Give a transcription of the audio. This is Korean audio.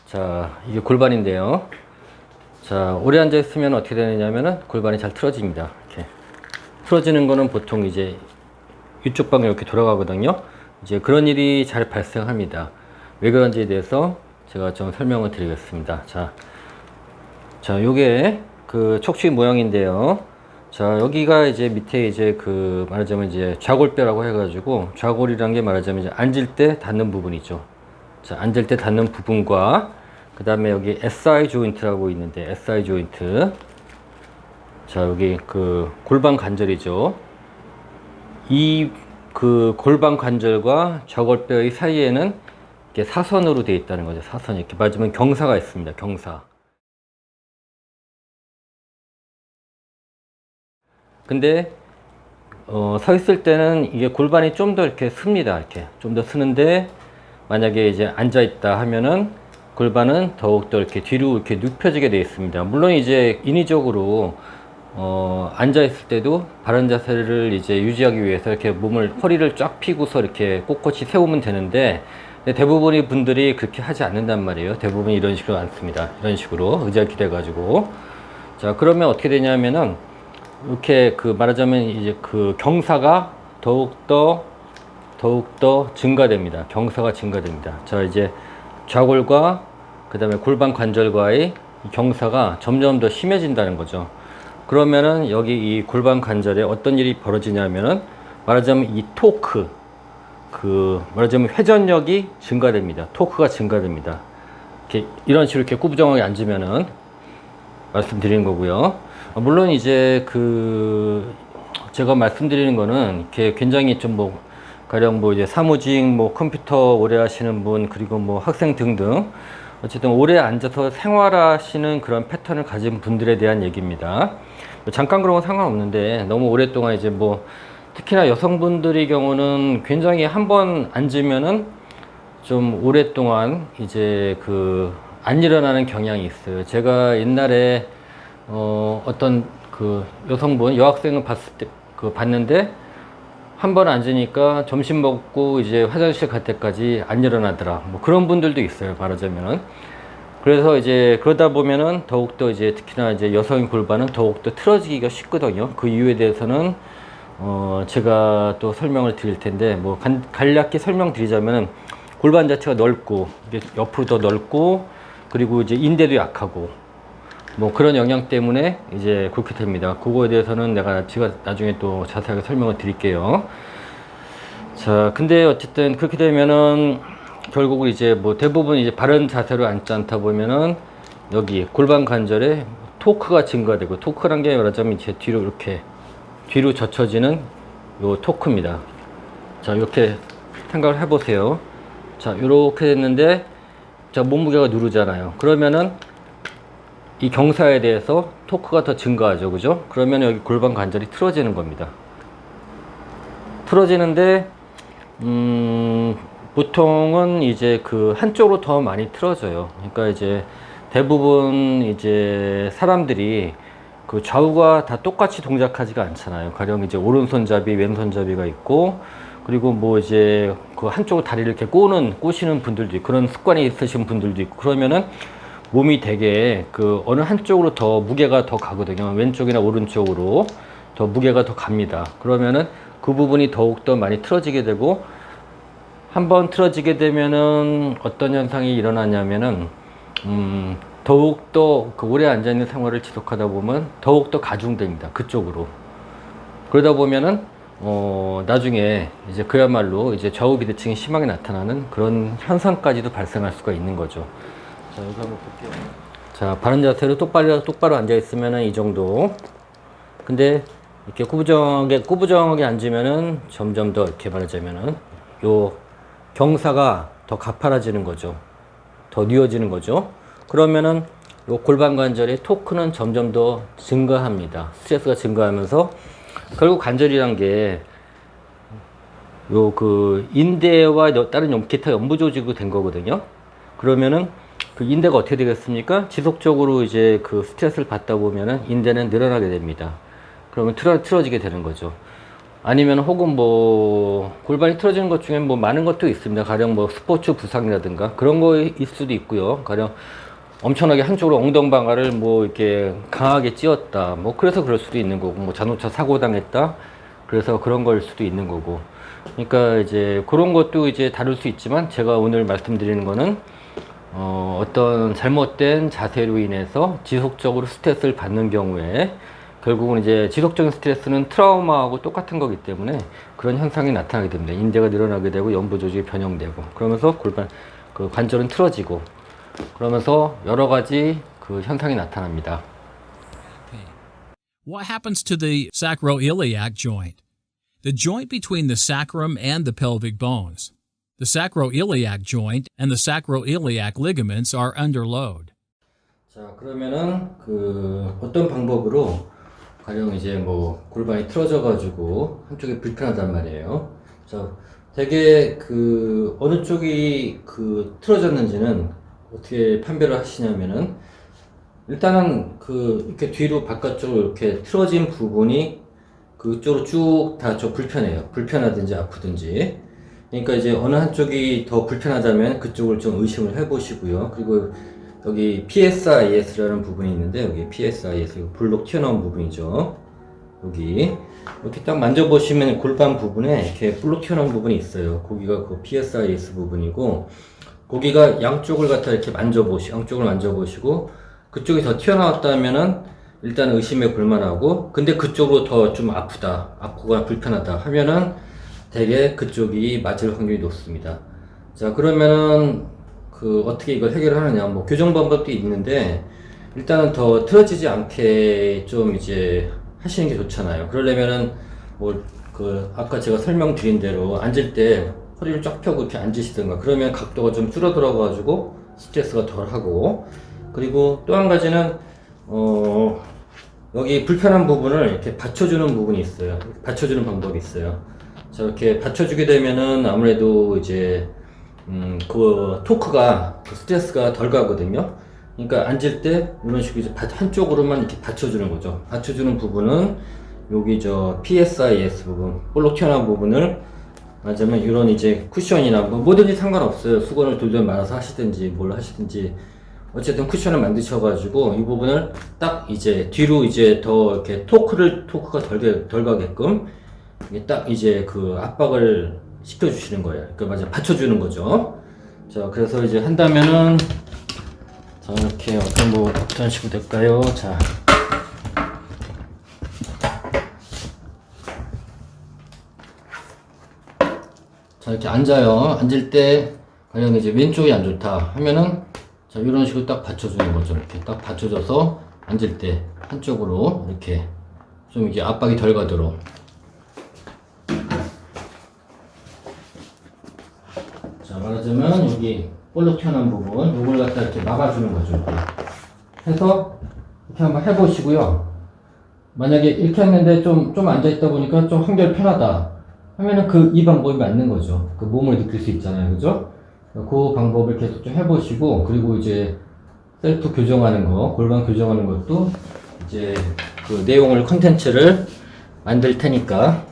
자, 이게 골반인데요. 자, 오래 앉아 있으면 어떻게 되느냐면은 골반이 잘 틀어집니다. 이렇게 틀어지는 거는 보통 이제 이쪽 방향 이렇게 돌아가거든요. 이제 그런 일이 잘 발생합니다. 왜 그런지에 대해서 제가 좀 설명을 드리겠습니다. 자, 요게 그 척추의 모양인데요. 자, 여기가 이제 밑에 이제 그 말하자면 이제 좌골뼈라고 해가지고, 좌골이란 게 말하자면 이제 앉을 때 닿는 부분이죠. 자, 앉을 때 닿는 부분과 그 다음에 여기 SI 조인트라고 있는데, SI 조인트. 자, 여기 그 골반 관절이죠. 이 그 골반 관절과 좌골뼈의 사이에는 이렇게 사선으로 되어 있다는 거죠. 사선. 이렇게 맞으면 경사가 있습니다. 경사. 근데 서 있을 때는 이게 골반이 좀 더 이렇게 씁니다. 이렇게 좀 더 쓰는데, 만약에 이제 앉아 있다 하면은 골반은 더욱더 이렇게 뒤로 이렇게 눕혀지게 되어 있습니다. 물론 이제 인위적으로 앉아 있을 때도 바른 자세를 이제 유지하기 위해서 이렇게 허리를 쫙 펴고서 이렇게 꼿꼿이 세우면 되는데, 대부분의 분들이 그렇게 하지 않는단 말이에요. 대부분 이런 식으로 앉습니다. 이런 식으로 의자에 기대 가지고. 자, 그러면 어떻게 되냐면은 이렇게 그 말하자면 이제 그 경사가 더욱더 증가됩니다. 경사가 증가됩니다. 자, 이제 좌골과 그 다음에 골반 관절과의 경사가 점점 더 심해진다는 거죠. 그러면은 여기 이 골반 관절에 어떤 일이 벌어지냐면은 말하자면 이 토크, 말하자면 회전력이 증가됩니다. 토크가 증가됩니다. 이렇게 이런 식으로 이렇게 꾸부정하게 앉으면은 말씀드리는 거고요. 물론 이제 제가 말씀드리는 거는 이렇게 굉장히 좀 가령 이제 사무직, 컴퓨터 오래 하시는 분, 그리고 학생 등등, 어쨌든 오래 앉아서 생활하시는 그런 패턴을 가진 분들에 대한 얘기입니다. 잠깐 그런 건 상관없는데, 너무 오랫동안 이제 특히나 여성분들의 경우는 굉장히 한번 앉으면은 좀 오랫동안 이제 안 일어나는 경향이 있어요. 제가 옛날에 어떤 여성분, 여학생을 봤는데, 한 번 앉으니까 점심 먹고 이제 화장실 갈 때까지 안 일어나더라. 그런 분들도 있어요, 말하자면은. 그래서 이제 그러다 보면은 더욱더 이제 특히나 이제 여성의 골반은 더욱더 틀어지기가 쉽거든요. 그 이유에 대해서는 제가 또 설명을 드릴 텐데, 간략히 설명드리자면은 골반 자체가 넓고, 이게 옆으로 더 넓고, 그리고 이제 인대도 약하고, 그런 영향 때문에 이제 그렇게 됩니다. 그거에 대해서는 제가 나중에 또 자세하게 설명을 드릴게요. 자, 근데 어쨌든 그렇게 되면은 결국은 이제 대부분 이제 바른 자세로 앉지 않다 보면은 여기 골반 관절에 토크가 증가되고, 토크란 게 말하자면 이제 뒤로 이렇게 뒤로 젖혀지는 요 토크입니다. 자, 이렇게 생각을 해보세요. 자, 이렇게 됐는데, 자, 몸무게가 누르잖아요. 그러면은 이 경사에 대해서 토크가 더 증가하죠. 그죠? 그러면 여기 골반 관절이 틀어지는 겁니다. 틀어지는데, 보통은 이제 한쪽으로 더 많이 틀어져요. 그러니까 이제 대부분 이제 사람들이 좌우가 다 똑같이 동작하지가 않잖아요. 가령 이제 오른손잡이, 왼손잡이가 있고, 그리고 이제 한쪽으로 다리를 이렇게 꼬시는 분들도 있고, 그런 습관이 있으신 분들도 있고, 그러면은 몸이 되게 어느 한쪽으로 더 무게가 더 가거든요. 왼쪽이나 오른쪽으로 더 무게가 더 갑니다. 그러면은 그 부분이 더욱더 많이 틀어지게 되고, 한번 틀어지게 되면은 어떤 현상이 일어나냐면은 더욱더 오래 앉아있는 생활을 지속하다 보면 더욱더 가중됩니다. 그쪽으로. 그러다 보면은 나중에 이제 그야말로 이제 좌우 비대칭이 심하게 나타나는 그런 현상까지도 발생할 수가 있는 거죠. 자, 여기 한번 볼게요. 자, 바른 자세로 똑바로 앉아 있으면은 이 정도. 근데 이렇게 꾸부정하게 앉으면은 점점 더 이렇게 말하자면은 요 경사가 더 가파라지는 거죠. 더 뉘어지는 거죠. 그러면은 요 골반 관절의 토크는 점점 더 증가합니다. 스트레스가 증가하면서 결국 관절이란 게 요 인대와 다른 기타 연부 조직으로 된 거거든요. 그러면은 인대가 어떻게 되겠습니까? 지속적으로 이제 스트레스를 받다 보면은 인대는 늘어나게 됩니다. 그러면 틀어지게 되는 거죠. 아니면 혹은 뭐 골반이 틀어지는 것 중에 뭐 많은 것도 있습니다. 가령 뭐 스포츠 부상이라든가 그런 거일 수도 있고요. 가령 엄청나게 한쪽으로 엉덩방아를 뭐 이렇게 강하게 찧었다. 뭐 그래서 그럴 수도 있는 거고, 뭐 자동차 사고 당했다. 그래서 그런 걸 수도 있는 거고. 그러니까 이제 그런 것도 이제 다룰 수 있지만 제가 오늘 말씀드리는 거는 어떤 잘못된 자세로 인해서 지속적으로 스트레스를 받는 경우에 결국은 이제 지속적인 스트레스는 트라우마하고 똑같은 거기 때문에 그런 현상이 나타나게 됩니다. 인대가 늘어나게 되고 연부 조직이 변형되고 그러면서 골반 그 관절은 틀어지고 그러면서 여러 가지 그 현상이 나타납니다. What happens to the sacroiliac joint? The joint between the sacrum and the pelvic bones. The sacroiliac joint and the sacroiliac ligaments are under load. 자, 그러면은 그 어떤 방법으로 가령 이제 뭐 골반이 틀어져 가지고 한쪽이 불편하단 말이에요. 자, 되게 그 어느 쪽이 그 틀어졌는지는 어떻게 판별을 하시냐면은 일단은 그 이렇게 뒤로 바깥쪽으로 이렇게 틀어진 부분이 그쪽으로 쭉 다 좀 불편해요. 불편하든지 아프든지. 그러니까 이제 어느 한쪽이 더 불편하다면 그쪽을 좀 의심을 해 보시고요. 그리고 여기 PSIS라는 부분이 있는데 여기 PSIS 볼록 튀어나온 부분이죠. 여기 이렇게 딱 만져보시면 골반 부분에 이렇게 볼록 튀어나온 부분이 있어요. 거기가 그 PSIS 부분이고 거기가 양쪽을 갖다 이렇게 양쪽을 만져보시고 그쪽이 더 튀어나왔다면은 일단 의심에 볼만하고 근데 그쪽으로 더 좀 아프거나 불편하다 하면은 대개 그쪽이 맞을 확률이 높습니다. 자, 그러면은 그 어떻게 이걸 해결하느냐 뭐 교정 방법도 있는데 일단은 더 틀어지지 않게 좀 이제 하시는 게 좋잖아요. 그러려면은 뭐 그 아까 제가 설명드린 대로 앉을 때 허리를 쫙 펴고 이렇게 앉으시든가 그러면 각도가 좀 줄어들어 가지고 스트레스가 덜 하고 그리고 또 한 가지는 여기 불편한 부분을 이렇게 받쳐주는 부분이 있어요. 받쳐주는 방법이 있어요. 자, 이렇게 받쳐주게 되면은 아무래도 이제 그 토크가 그 스트레스가 덜 가거든요. 그러니까 앉을 때 이런 식으로 이제 한쪽으로만 이렇게 받쳐주는 거죠. 받쳐주는 부분은 여기 저 PSIS 부분, 볼록 튀어나온 부분을 맞으면 이런 이제 쿠션이나 뭐든지 상관없어요. 수건을 돌돌 말아서 하시든지 뭘 하시든지 어쨌든 쿠션을 만드셔가지고 이 부분을 딱 이제 뒤로 이제 더 이렇게 토크가 덜 가게끔 이게 딱 이제 그 압박을 시켜주시는 거예요. 그러니까 맞아 받쳐주는 거죠. 자, 그래서 이제 한다면은 자, 이렇게 어떤 식으로 될까요? 자. 자, 이렇게 앉아요. 앉을 때, 가령 이제 왼쪽이 안 좋다 하면은, 자, 이런 식으로 딱 받쳐주는 거죠. 이렇게 딱 받쳐줘서 앉을 때 한쪽으로 이렇게 좀 이게 압박이 덜 가도록. 자, 말하자면 여기 볼록 튀어나온 부분, 요걸 갖다 이렇게 막아주는 거죠. 이렇게 해서 이렇게 한번 해보시고요. 만약에 이렇게 했는데 좀 앉아있다 보니까 좀 한결 편하다. 하면은 이 방법이 맞는 거죠. 그 몸을 느낄 수 있잖아요. 그죠? 그 방법을 계속 좀 해보시고, 그리고 이제 셀프 교정하는 거, 골반 교정하는 것도 이제 그 내용을 컨텐츠를 만들 테니까